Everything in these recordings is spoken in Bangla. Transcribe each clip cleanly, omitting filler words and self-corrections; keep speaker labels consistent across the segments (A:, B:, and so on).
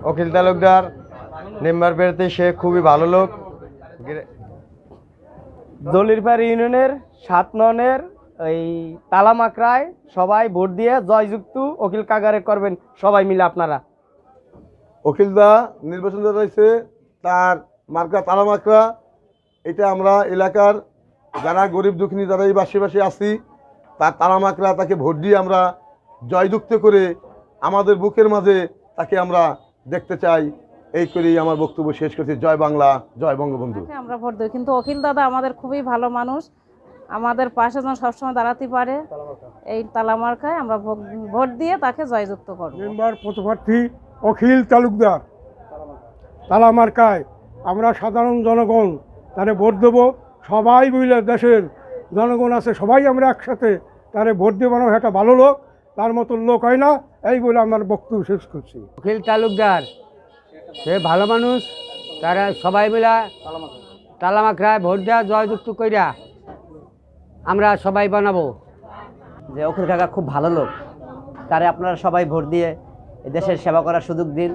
A: অখিল তালুকদার মেম্বার প্রার্থী, সে খুবই ভালো লোক।
B: দলিরপাড় ইউনিয়নের 7 ননের এই তালামাকড়ায় সবাই ভোট দিয়ে জয়যুক্ত অখিল কাগারে করবেন সবাই মিলে আপনারা।
C: অখিলদা নির্বাচন রয়েছে, তার মার্কা তালা মার্কা। এটা আমরা এলাকার যারা গরিব দুঃখিনী যারা এই বাসী আছি, তার তালা মার্কা, তাকে ভোট দিয়ে আমরা জয়যুক্ত করে আমাদের বুকের মাঝে তাকে আমরা দেখতে চাই। এই করেই আমার বক্তব্য শেষ করছি। জয় বাংলা, জয় বঙ্গবন্ধু।
D: আমরা ভোট দিই, কিন্তু অখিল দাদা আমাদের খুবই ভালো মানুষ, আমাদের পাশে যেন সবসময় দাঁড়াতে পারে। এই তালামার্কায় আমরা ভোট দিয়ে তাকে জয়যুক্ত করব।
E: মেম্বার পদপ্রার্থী অখিল তালুকদার, তালামার্কায় আমরা সাধারণ জনগণ তারে ভোট দেব। সবাই মিলে দেশের জনগণ আছে, সবাই আমরা একসাথে তারে ভোট দেব। একটা ভালো লোক, তার মতো লোক হয় না। এই বলে আমার বক্তব্য শেষ করছি।
F: অখিল তালুকদার সে ভালো মানুষ, তারা সবাই মিলা তালামাকড়ায় ভোট দেওয়া জয়যুক্ত কইরা আমরা সবাই বানাবো।
G: যে অখিল কাকা খুব ভালো লোক, তারে আপনারা সবাই ভোট দিয়ে দেশের সেবা করার সুযোগ দিন।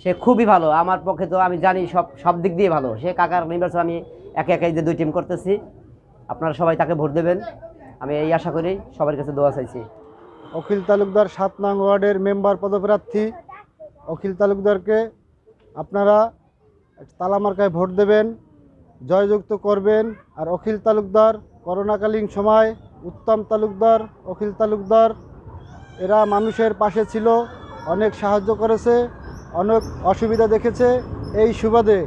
G: সে খুবই ভালো, আমার পক্ষে তো আমি জানি সব দিক দিয়ে ভালো। সে কাকার নির্বাচন আমি একে একে যে 2 টিম করতেছি, আপনারা সবাই তাকে ভোট দেবেন, আমি এই আশা করি। সবার কাছে দোয়া চাইছি।
H: অখিল তালুকদার 7 নং ওয়ার্ডের মেম্বার পদপ্রার্থী অখিল তালুকদারকে আপনারা তালামার্কায় ভোট দেবেন, জয়যুক্ত করবেন। আর অখিল তালুকদার করোনাকালীন সময় উত্তম তালুকদার, অখিল তালুকদার এরা মানুষের পাশে ছিল, অনেক সাহায্য করেছে, অনেক অসুবিধা দেখেছে। এই সুবাদে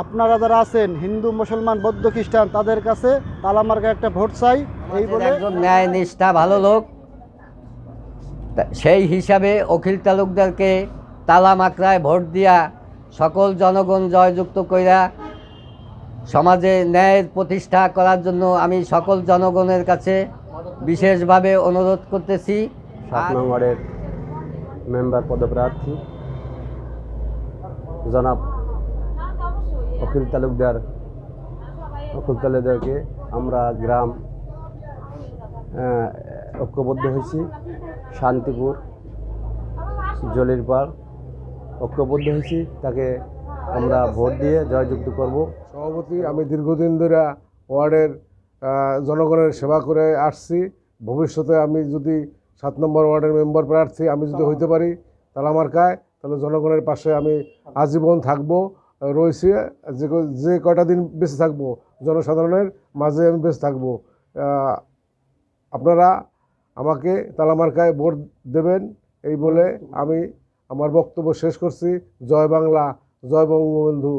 H: আপনারা যারা আছেন হিন্দু, মুসলমান, বৌদ্ধ, খ্রিস্টান, তাদের কাছে তালামার্কায় একটা ভোট চাই। এই বলে
G: একজন ন্যায় নিষ্ঠা ভালো লোক, সেই হিসাবে অখিল তালুকদারকে তালামাকড়ায় ভোট দিয়া সকল জনগণ জয়যুক্ত কইরা সমাজে ন্যায় প্রতিষ্ঠা করার জন্য আমি সকল জনগণের কাছে বিশেষভাবে অনুরোধ করতেছি।
I: 7 নং ওয়ার্ডের মেম্বার পদপ্রার্থী জনাব অখিল তালুকদারকে আমরা গ্রাম ঐক্যবদ্ধ হয়েছি। শান্তিপুর, জলিরপাড় ঐক্যবদ্ধ হয়েছি, তাকে আমরা ভোট দিয়ে জয়যুক্ত করব।
C: সভাপতি, আমি দীর্ঘদিন ধরে ওয়ার্ডের জনগণের সেবা করে আসছি। ভবিষ্যতে আমি যদি 7 নম্বর ওয়ার্ডের মেম্বার প্রার্থী আমি যদি হইতে পারি তালামার্কায়, তাহলে জনগণের পাশে আমি আজীবন থাকব। রয়েছি যে কয়টা দিন বেঁচে থাকবো, জনসাধারণের মাঝে আমি বেঁচে থাকবো। আপনারা আমাকে তালামার্কায় ভোট দেবেন, এই বলে আমি আমার বক্তব্য শেষ করছি। জয় বাংলা, জয় বঙ্গবন্ধু।